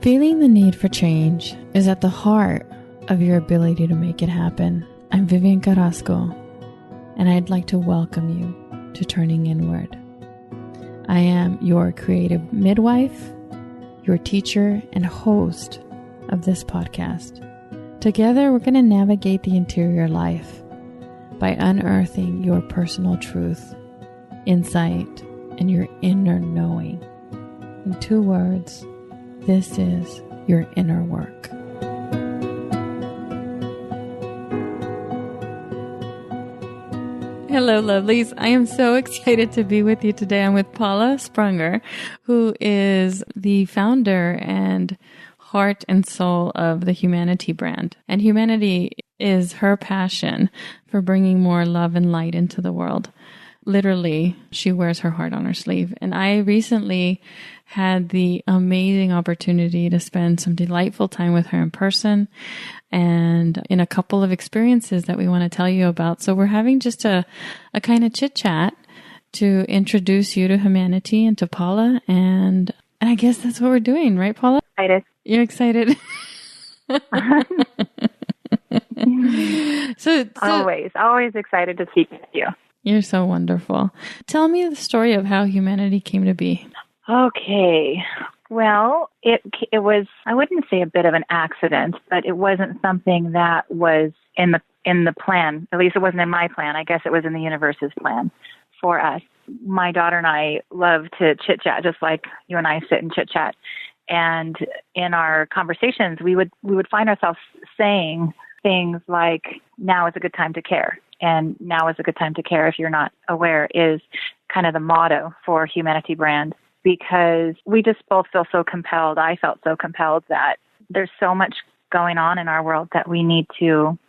Feeling the need for change is at the heart of your ability to make it happen. I'm Vivian Carrasco, and I'd like to welcome you to Turning Inward. I am your creative midwife, your teacher, and host of this podcast. Together, we're going to navigate the interior life by unearthing your personal truth, insight, and your inner knowing. In 2 words, this is your inner work. Hello, lovelies. I am so excited to be with you today. I'm with Paula Sprunger, who is the founder and heart and soul of the HumaniTee Brand. And humanity is her passion for bringing more love and light into the world. Literally, she wears her heart on her sleeve. And I recently had the amazing opportunity to spend some delightful time with her in person and in a couple of experiences that we want to tell you about. So we're having just a kind of chit chat to introduce you to HumaniTee and to Paula. And I guess that's what we're doing, right, Paula? Excited. You're excited. So always excited to speak with you. You're so wonderful. Tell me the story of how HumaniTee came to be. Okay. Well, it was, I wouldn't say a bit of an accident, but it wasn't something that was in the plan. At least it wasn't in my plan. I guess it was in the universe's plan for us. My daughter and I love to chit-chat, just like you and I sit and chit-chat. And in our conversations, we would find ourselves saying things like, now is a good time to care. And now is a good time to care, if you're not aware, is kind of the motto for HumaniTee Brand, because we just both feel so compelled. I felt so compelled that there's so much going on in our world that we need to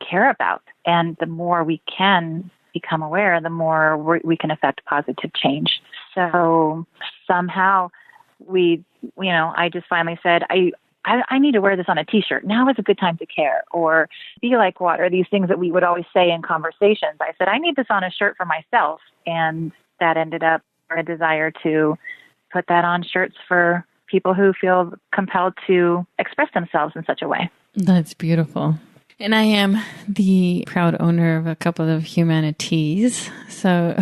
care about. And the more we can become aware, the more we can affect positive change. So somehow I just finally said, I need to wear this on a t-shirt. Now is a good time to care. Or be like water, these things that we would always say in conversations. I said, I need this on a shirt for myself. And that ended up a desire to put that on shirts for people who feel compelled to express themselves in such a way. That's beautiful. And I am the proud owner of a couple of HumaniTees. So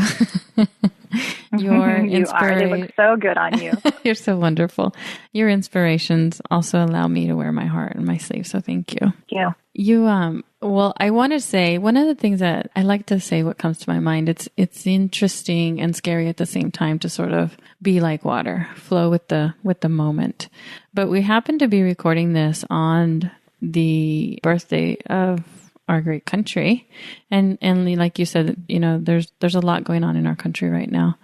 your They look so good on you. You're so wonderful. Your inspirations also allow me to wear my heart on my sleeve. So thank you. Thank you. Well, I want to say one of the things that I like to say, what comes to my mind, it's interesting and scary at the same time to sort of be like water, flow with the moment. But we happen to be recording this on the birthday of our great country. And like you said, there's a lot going on in our country right now.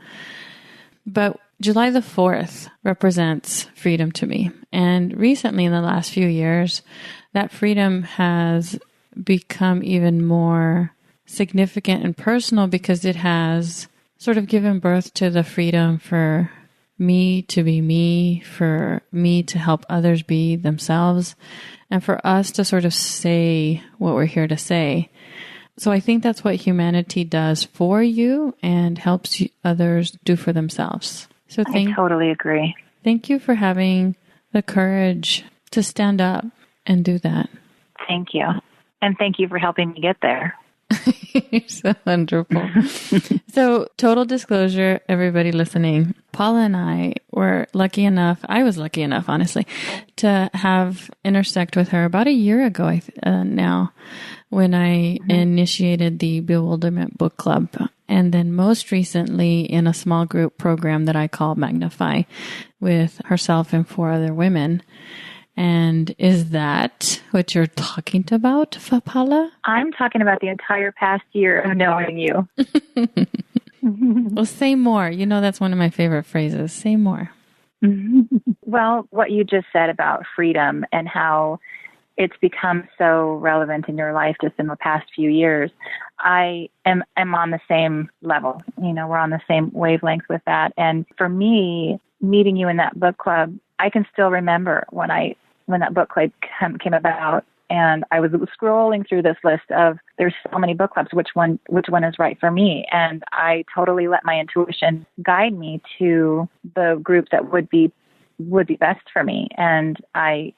But July the 4th represents freedom to me. And recently, in the last few years, that freedom has become even more significant and personal because it has sort of given birth to the freedom for me to be me, for me to help others be themselves, and for us to sort of say what we're here to say. So I think that's what HumaniTee does for you and helps others do for themselves. So I totally agree. Thank you for having the courage to stand up and do that. Thank you. And thank you for helping me get there. You're so wonderful. So total disclosure, everybody listening, Paula and I were lucky enough, I was lucky enough, honestly, to have intersect with her about a year ago now when I initiated the Bewilderment Book Club. And then most recently in a small group program that I call Magnify with herself and 4 other women. And is that what you're talking about, Paula? I'm talking about the entire past year of knowing you. Well, say more. That's one of my favorite phrases. Say more. Well, what you just said about freedom and how it's become so relevant in your life just in the past few years, I am on the same level. We're on the same wavelength with that. And for me, meeting you in that book club, I can still remember when that book club came about, and I was scrolling through this list of, there's so many book clubs, which one is right for me? And I totally let my intuition guide me to the group that would be would be best for me. And I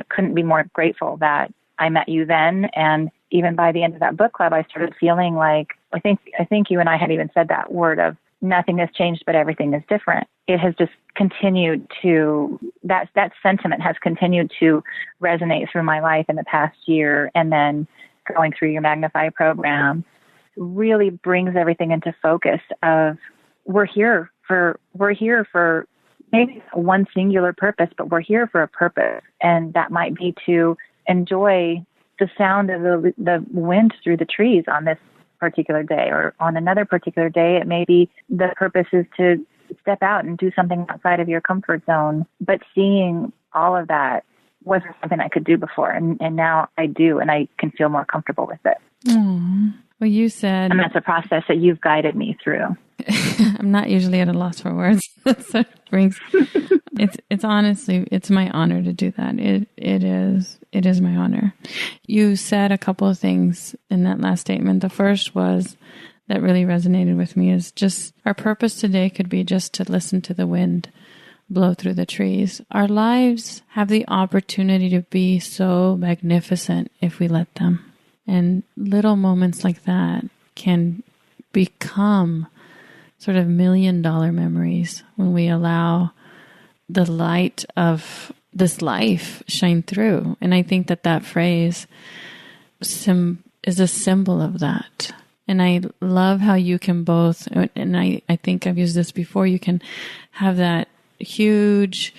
couldn't be more grateful that I met you then. And even by the end of that book club, I started feeling like, I think you and I had even said that word of nothing has changed, but everything is different. It has just continued to, that sentiment has continued to resonate through my life in the past year. And then going through your Magnify program really brings everything into focus of we're here for maybe one singular purpose, but we're here for a purpose. And that might be to enjoy the sound of the wind through the trees on this particular day, or on another particular day, it may be the purpose is to step out and do something outside of your comfort zone. But seeing all of that wasn't something I could do before. And now I do, and I can feel more comfortable with it. Aww. Well, you said... And that's a process that you've guided me through. I'm not usually at a loss for words. So it's honestly, it's my honor to do that. It is my honor. You said a couple of things in that last statement. The first was that really resonated with me is just our purpose today could be just to listen to the wind blow through the trees. Our lives have the opportunity to be so magnificent if we let them. And little moments like that can become sort of $1 million memories when we allow the light of this life shine through. And I think that phrase is a symbol of that. And I love how you can both, and I think I've used this before, you can have that huge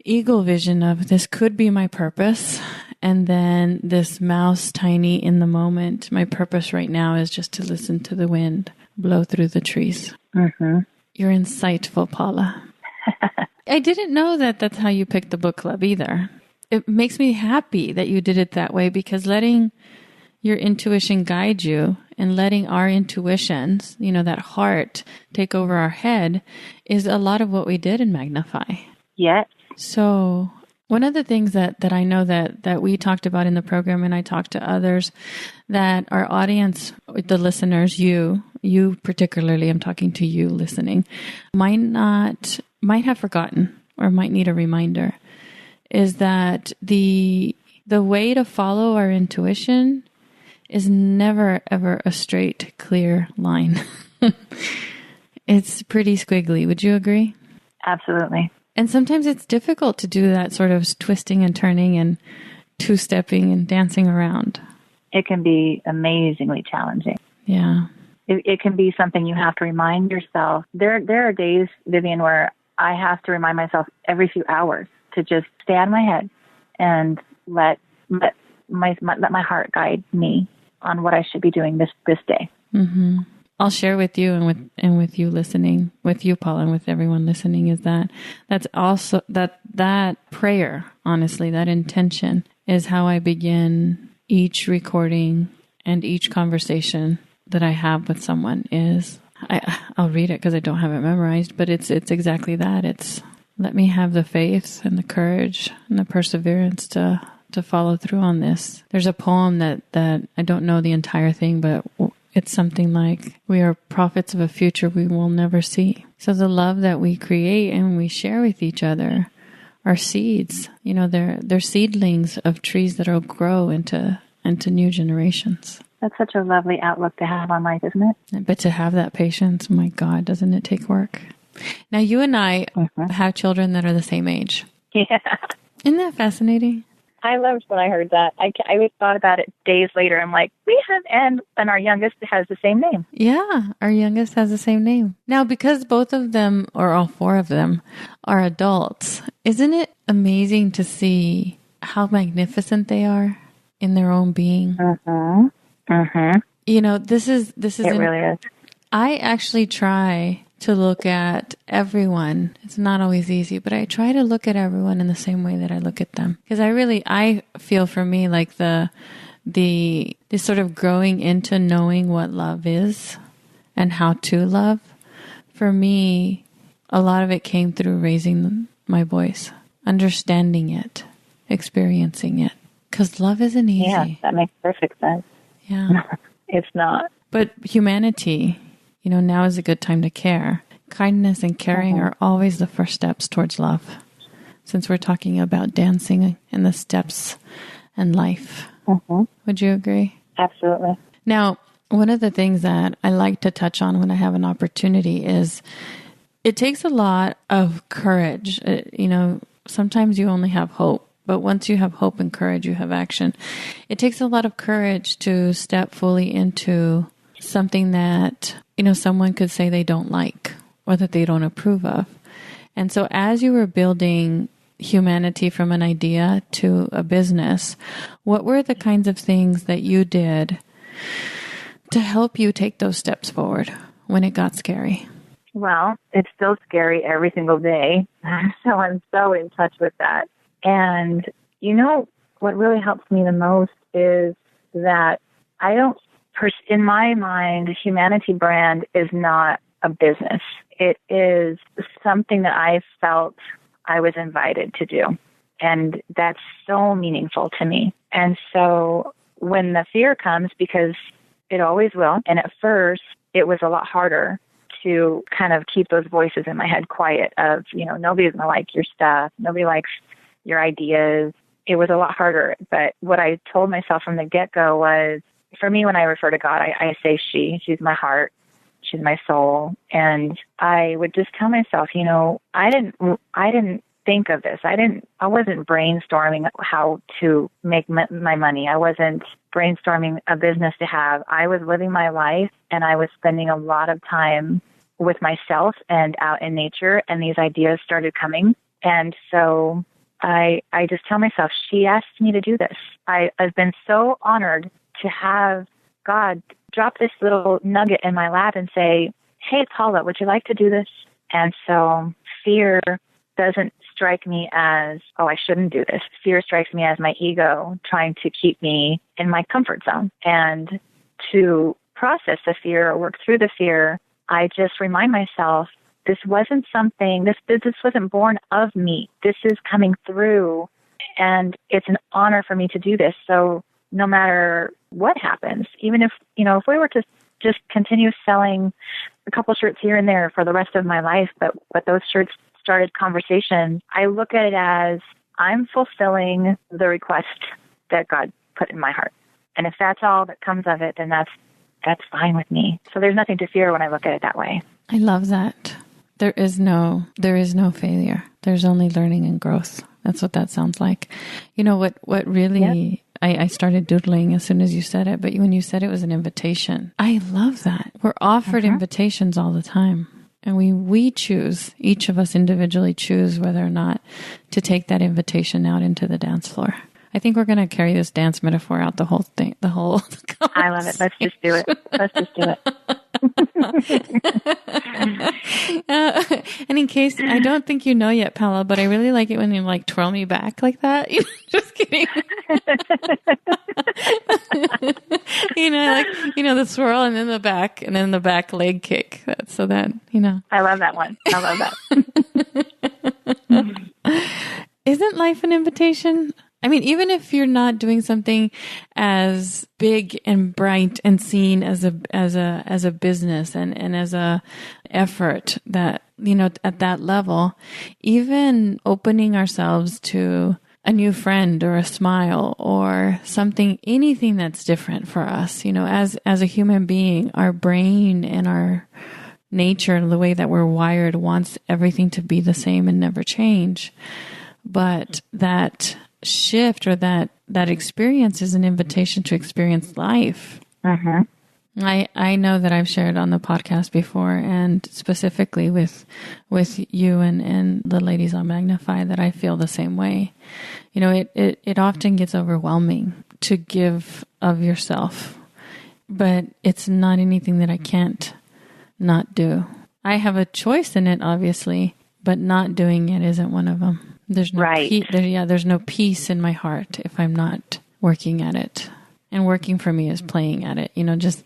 eagle vision of this could be my purpose. And then this mouse tiny in the moment, my purpose right now is just to listen to the wind blow through the trees. Mm-hmm. You're insightful, Paula. I didn't know that that's how you picked the book club either. It makes me happy that you did it that way, because letting your intuition guide you and letting our intuitions, that heart take over our head is a lot of what we did in Magnify. Yes. So one of the things that I know that we talked about in the program, and I talked to others, that our audience, the listeners, you particularly, I'm talking to you listening, might have forgotten or might need a reminder, is that the way to follow our intuition is never, ever a straight, clear line. It's pretty squiggly. Would you agree? Absolutely. And sometimes it's difficult to do that sort of twisting and turning and two-stepping and dancing around. It can be amazingly challenging. Yeah. It can be something you have to remind yourself. There are days, Vivian, where I have to remind myself every few hours to just stay out of my head and let my heart guide me on what I should be doing this day. Mm-hmm. I'll share with you and with you listening, with you, Paula, and with everyone listening, is that's also that prayer, honestly, that intention is how I begin each recording and each conversation that I have with someone. I'll read it because I don't have it memorized, but it's exactly that. It's let me have the faith and the courage and the perseverance to follow through on this. There's a poem that I don't know the entire thing, but it's something like, we are prophets of a future we will never see. So the love that we create and we share with each other are seeds. They're seedlings of trees that will grow into new generations. That's such a lovely outlook to have on life, isn't it? But to have that patience, my God, doesn't it take work? Now, you and I have children that are the same age. Yeah. Isn't that fascinating? I loved when I heard that. I thought about it days later. I'm like, we have, and our youngest has the same name. Yeah, our youngest has the same name. Now, because both of them, or all four of them, are adults, isn't it amazing to see how magnificent they are in their own being? Mm-hmm. Mm-hmm. This is. It really is. I actually try to look at everyone. It's not always easy, but I try to look at everyone in the same way that I look at them. Because I feel for me like the sort of growing into knowing what love is and how to love. For me, a lot of it came through raising my boys, understanding it, experiencing it. Because love isn't easy. Yeah, that makes perfect sense. Yeah. It's not. But humanity, now is a good time to care. Kindness and caring are always the first steps towards love. since we're talking about dancing and the steps and life. Mm-hmm. Would you agree? Absolutely. Now, one of the things that I like to touch on when I have an opportunity is it takes a lot of courage. Sometimes you only have hope, but once you have hope and courage, you have action. It takes a lot of courage to step fully into something that, someone could say they don't like or that they don't approve of. And so as you were building HumaniTee from an idea to a business, what were the kinds of things that you did to help you take those steps forward when it got scary? Well, it's still scary every single day. So I'm so in touch with that. And what really helps me the most is that in my mind, HumaniTee Brand is not a business. It is something that I felt I was invited to do. And that's so meaningful to me. And so when the fear comes, because it always will, and at first it was a lot harder to kind of keep those voices in my head quiet of, nobody's going to like your stuff. Nobody likes your ideas. It was a lot harder. But what I told myself from the get-go was, for me, when I refer to God, I say she's my heart. She's my soul. And I would just tell myself, I didn't think of this. I wasn't brainstorming how to make my money. I wasn't brainstorming a business to have. I was living my life, and I was spending a lot of time with myself and out in nature, and these ideas started coming. And so I just tell myself, she asked me to do this. I've been so honored to have God drop this little nugget in my lap and say, hey, Paula, would you like to do this? And so fear doesn't strike me as, oh, I shouldn't do this. Fear strikes me as my ego trying to keep me in my comfort zone. And to process the fear or work through the fear, I just remind myself, this wasn't something, this wasn't born of me. This is coming through, and it's an honor for me to do this. So no matter what happens, even if we were to just continue selling a couple shirts here and there for the rest of my life, but those shirts started conversations, I look at it as I'm fulfilling the request that God put in my heart. And if that's all that comes of it, then that's fine with me. So there's nothing to fear when I look at it that way. I love that. There is no failure. There's only learning and growth. That's what that sounds like. What really, yep. I started doodling as soon as you said it, but when you said it was an invitation, I love that. We're offered invitations all the time. And we choose, each of us individually choose whether or not to take that invitation out into the dance floor. I think we're going to carry this dance metaphor out the whole thing, I love it. Let's just do it. And in case, I don't think you know yet, Paula, but I really like it when you twirl me back like that. Just kidding. The swirl and then the back leg kick. So that, I love that one. I love that. Isn't life an invitation? I mean, even if you're not doing something as big and bright and seen as a business and as a effort that, at that level, even opening ourselves to a new friend or a smile or something, anything that's different for us, as a human being, our brain and our nature, the way that we're wired, wants everything to be the same and never change. But that shift or that experience is an invitation to experience life. Mm-hmm. I know that I've shared on the podcast before, and specifically with you and the ladies on Magnify, that I feel the same way. It often gets overwhelming to give of yourself, but it's not anything that I can't not do. I have a choice in it, obviously, but not doing it isn't one of them. There's no right. There's no peace in my heart if I'm not working at it. And working for me is playing at it, just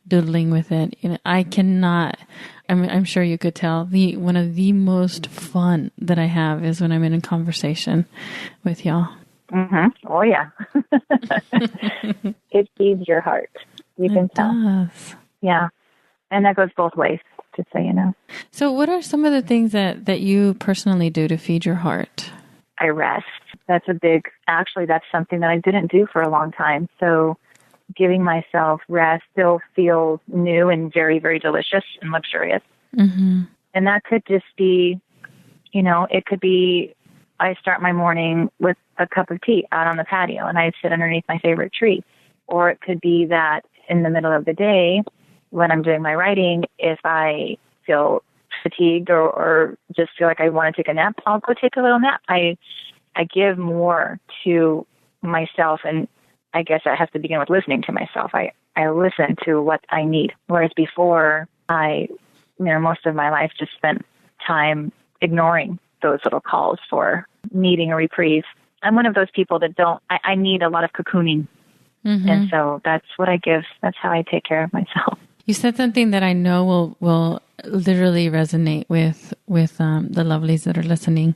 doodling with it. I cannot, I'm sure you could tell, one of the most fun that I have is when I'm in a conversation with y'all. Mm-hmm. Oh, yeah. It feeds your heart. You can tell. It does. Yeah. And that goes both ways, just so you know. So what are some of the things that you personally do to feed your heart? I rest. That's something that I didn't do for a long time. So giving myself rest still feels new and very, very delicious and luxurious. Mm-hmm. And that could just be, it could be I start my morning with a cup of tea out on the patio and I sit underneath my favorite tree. Or it could be that in the middle of the day when I'm doing my writing, if I feel fatigued or just feel like I want to take a nap, I'll go take a little nap. I give more to myself, and I guess that has to begin with listening to myself. I listen to what I need, whereas before most of my life just spent time ignoring those little calls for needing a reprieve. I'm one of those people that I need a lot of cocooning. Mm-hmm. And so that's what I give. That's how I take care of myself. You said something that I know will literally resonate with the lovelies that are listening,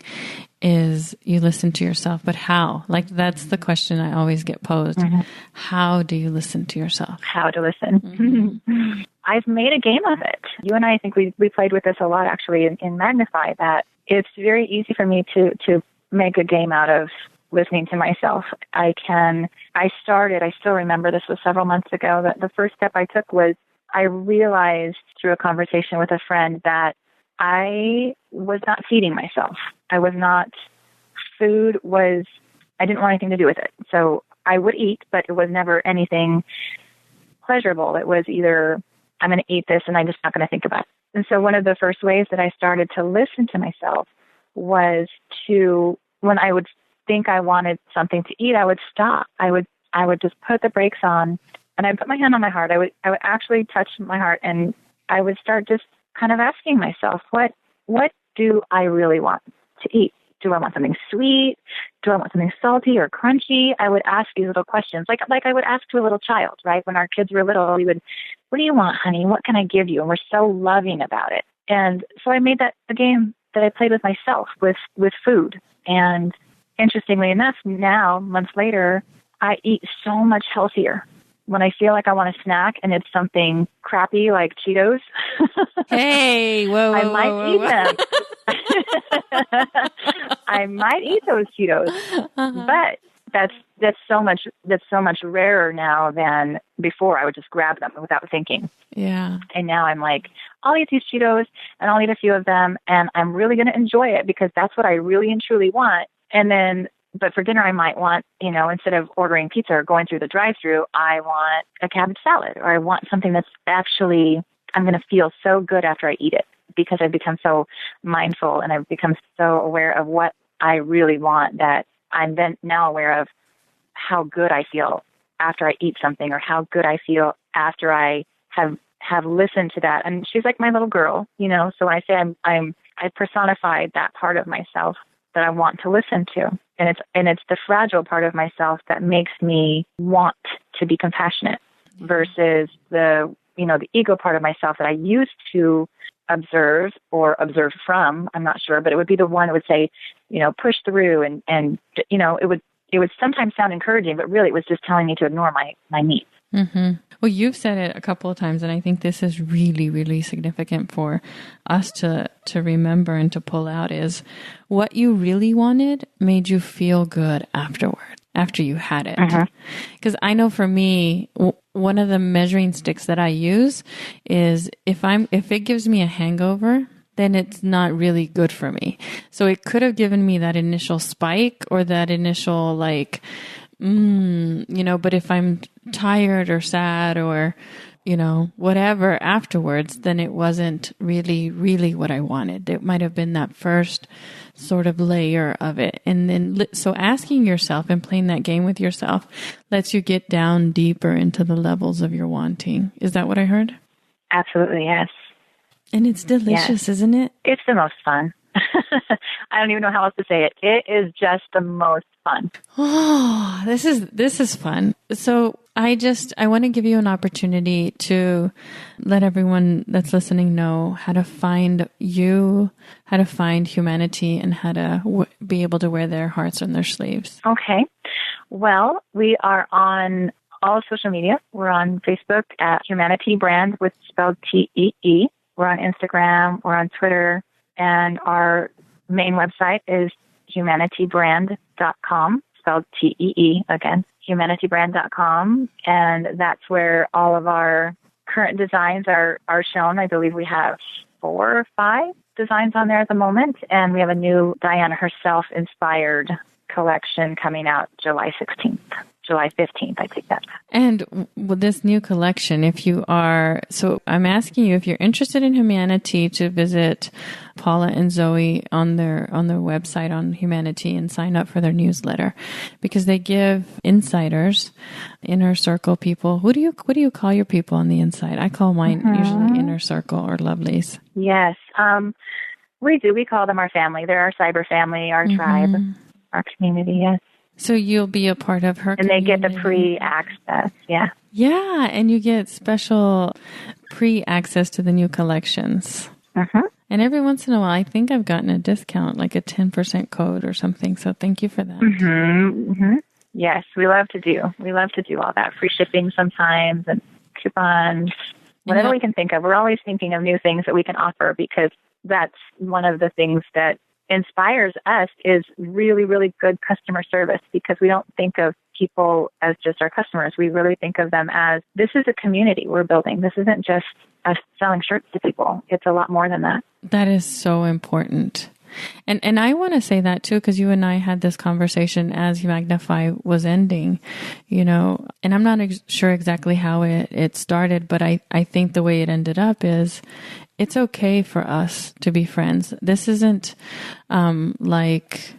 is you listen to yourself. But how? Like, that's the question I always get posed. Mm-hmm. How do you listen to yourself? How to listen. Mm-hmm. I've made a game of it. You and I think we played with this a lot, actually, in Magnify, that it's very easy for me to make a game out of listening to myself. I still remember this was several months ago, that the first step I took was I realized through a conversation with a friend that I was not feeding myself. I didn't want anything to do with it. So I would eat, but it was never anything pleasurable. It was either I'm going to eat this and I'm just not going to think about it. And so one of the first ways that I started to listen to myself was when I would think I wanted something to eat, I would stop. I would just put the brakes on and I'd put my hand on my heart. I would actually touch my heart and I would start just kind of asking myself, what do I really want to eat? Do I want something sweet? Do I want something salty or crunchy? I would ask these little questions, like I would ask to a little child, right? When our kids were little, we would, what do you want, honey? What can I give you? And we're so loving about it. And so I made that a game that I played with myself with food. And interestingly enough, now, months later, I eat so much healthier. When I feel like I want a snack and it's something crappy like Cheetos, hey, whoa, I might eat them. I might eat those Cheetos, but that's so much rarer now than before. I would just grab them without thinking. Yeah. And now I'm like, I'll eat these Cheetos and I'll eat a few of them, and I'm really going to enjoy it because that's what I really and truly want. And then. But for dinner, I might want, instead of ordering pizza or going through the drive-thru, I want a cabbage salad, or I want something that's actually, I'm going to feel so good after I eat it because I've become so mindful and I've become so aware of what I really want that I'm then now aware of how good I feel after I eat something, or how good I feel after I have listened to that. And she's like my little girl, so when I say I personified that part of myself that I want to listen to. And it's the fragile part of myself that makes me want to be compassionate versus the ego part of myself that I used to observe or observe from. I'm not sure, but it would be the one that would say, push through and it would sometimes sound encouraging, but really it was just telling me to ignore my needs. Mm-hmm. Well, you've said it a couple of times, and I think this is really, really significant for us to remember and to pull out, is what you really wanted made you feel good afterward, after you had it. Because I know for me, one of the measuring sticks that I use is if it gives me a hangover, then it's not really good for me. So it could have given me that initial spike or that initial but if I'm tired or sad or, whatever afterwards, then it wasn't really, really what I wanted. It might have been that first sort of layer of it. And then, so asking yourself and playing that game with yourself lets you get down deeper into the levels of your wanting. Is that what I heard? Absolutely, yes. And it's delicious, isn't it? It's the most fun. I don't even know how else to say it. It is just the most fun. Oh, this is fun. So I want to give you an opportunity to let everyone that's listening know how to find you, how to find HumaniTee, and how to be able to wear their hearts on their sleeves. Okay. Well, we are on all social media. We're on Facebook at HumaniTee Brand, with spelled T-E-E. We're on Instagram. We're on Twitter. And our main website is HumaniTeeBrand.com, spelled Tee again, HumaniTeeBrand.com. And that's where all of our current designs are shown. I believe we have 4 or 5 designs on there at the moment. And we have a new Diana herself inspired collection coming out July 15th, I take that back. And with this new collection, so I'm asking you if you're interested in HumaniTee to visit Paula and Zoe on their website on HumaniTee and sign up for their newsletter, because they give insiders, inner circle people. What do you call your people on the inside? I call mine usually inner circle or lovelies. Yes, we do. We call them our family. They're our cyber family, our tribe, our community. Yes. So you'll be a part of her community. And they get the pre-access, yeah. Yeah, and you get special pre-access to the new collections. And every once in a while, I think I've gotten a discount, like a 10% code or something. So thank you for that. Yes, we love to do all that. Free shipping sometimes and coupons, whatever we can think of. We're always thinking of new things that we can offer, because that's one of the things that inspires us is really, really good customer service, because we don't think of people as just our customers. We really think of them as, this is a community we're building. This isn't just us selling shirts to people. It's a lot more than that. That is so important. And I want to say that too, because you and I had this conversation as Magnify was ending, and I'm not sure exactly how it started, but I think the way it ended up is, it's okay for us to be friends. This isn't like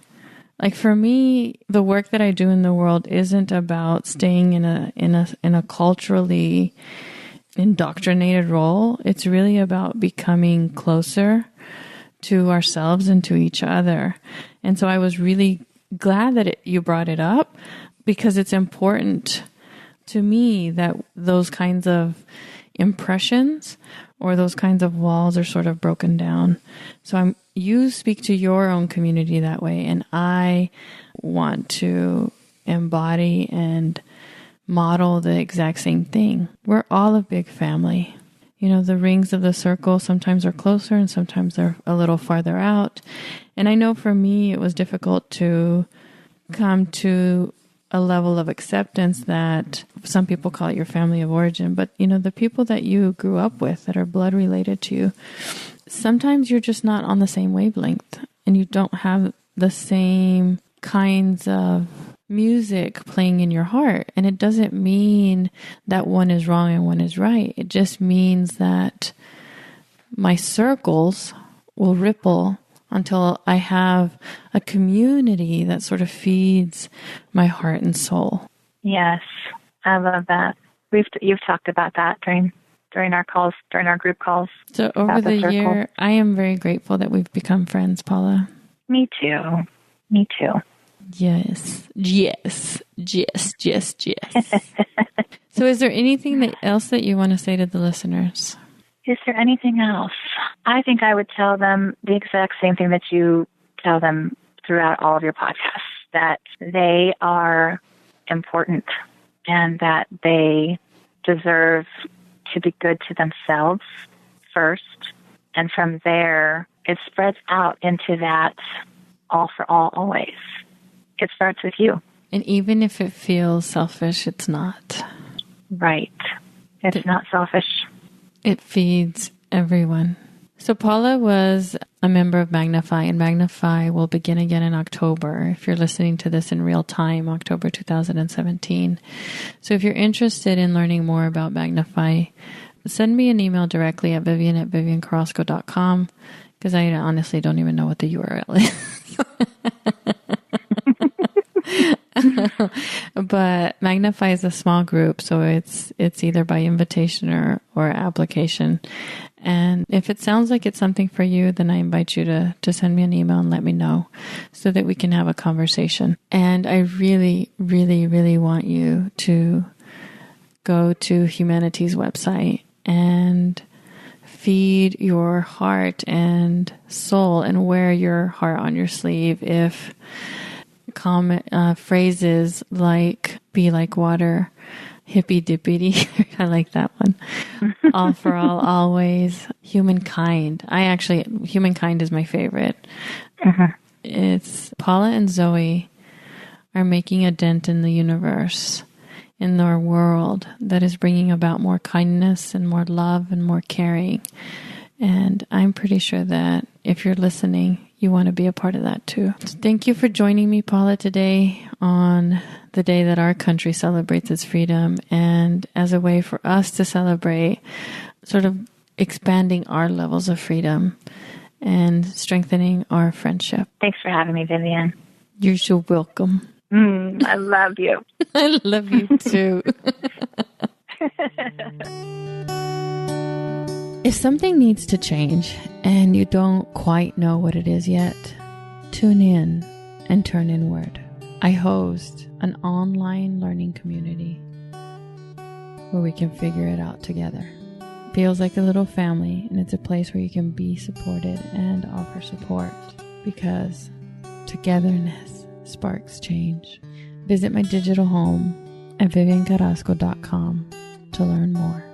for me, the work that I do in the world isn't about staying in a culturally indoctrinated role. It's really about becoming closer to ourselves and to each other. And so I was really glad that you brought it up, because it's important to me that those kinds of impressions or those kinds of walls are sort of broken down. So you speak to your own community that way, and I want to embody and model the exact same thing. We're all a big family. The rings of the circle sometimes are closer and sometimes they're a little farther out. And I know for me, it was difficult to come to a level of acceptance that some people call it your family of origin, but the people that you grew up with that are blood related to you, sometimes you're just not on the same wavelength and you don't have the same kinds of music playing in your heart. And it doesn't mean that one is wrong and one is right. It just means that my circles will ripple until I have a community that sort of feeds my heart and soul. Yes, I love that. You've talked about that during our calls, during our group calls. So over the year, I am very grateful that we've become friends, Paula. Me too. Yes. So is there anything else that you want to say to the listeners? Is there anything else? I think I would tell them the exact same thing that you tell them throughout all of your podcasts, that they are important and that they deserve to be good to themselves first. And from there, it spreads out into that all for all, always. It starts with you. And even if it feels selfish, it's not. Right. It's not selfish. It feeds everyone. So Paula was a member of Magnify, and Magnify will begin again in October. If you're listening to this in real time, October 2017. So if you're interested in learning more about Magnify, send me an email directly at vivian@viviancarrasco.com, because I honestly don't even know what the URL is. But Magnify is a small group, so it's either by invitation or application. And if it sounds like it's something for you, then I invite you to send me an email and let me know so that we can have a conversation. And I really, really, really want you to go to HumaniTee's website and feed your heart and soul and wear your heart on your sleeve. If phrases like "be like water," "hippy dippity," I like that one. "All for all, always," "humankind." Humankind is my favorite. it's Paula and Zoe are making a dent in the universe, in our world, that is bringing about more kindness and more love and more caring. And I'm pretty sure that if you're listening, you want to be a part of that too. So thank you for joining me, Paula, today on the day that our country celebrates its freedom, and as a way for us to celebrate sort of expanding our levels of freedom and strengthening our friendship. Thanks for having me, Vivian. You're so welcome. I love you. I love you too. If something needs to change and you don't quite know what it is yet, tune in and turn inward. I host an online learning community where we can figure it out together. It feels like a little family, and it's a place where you can be supported and offer support, because togetherness sparks change. Visit my digital home at viviancarrasco.com to learn more.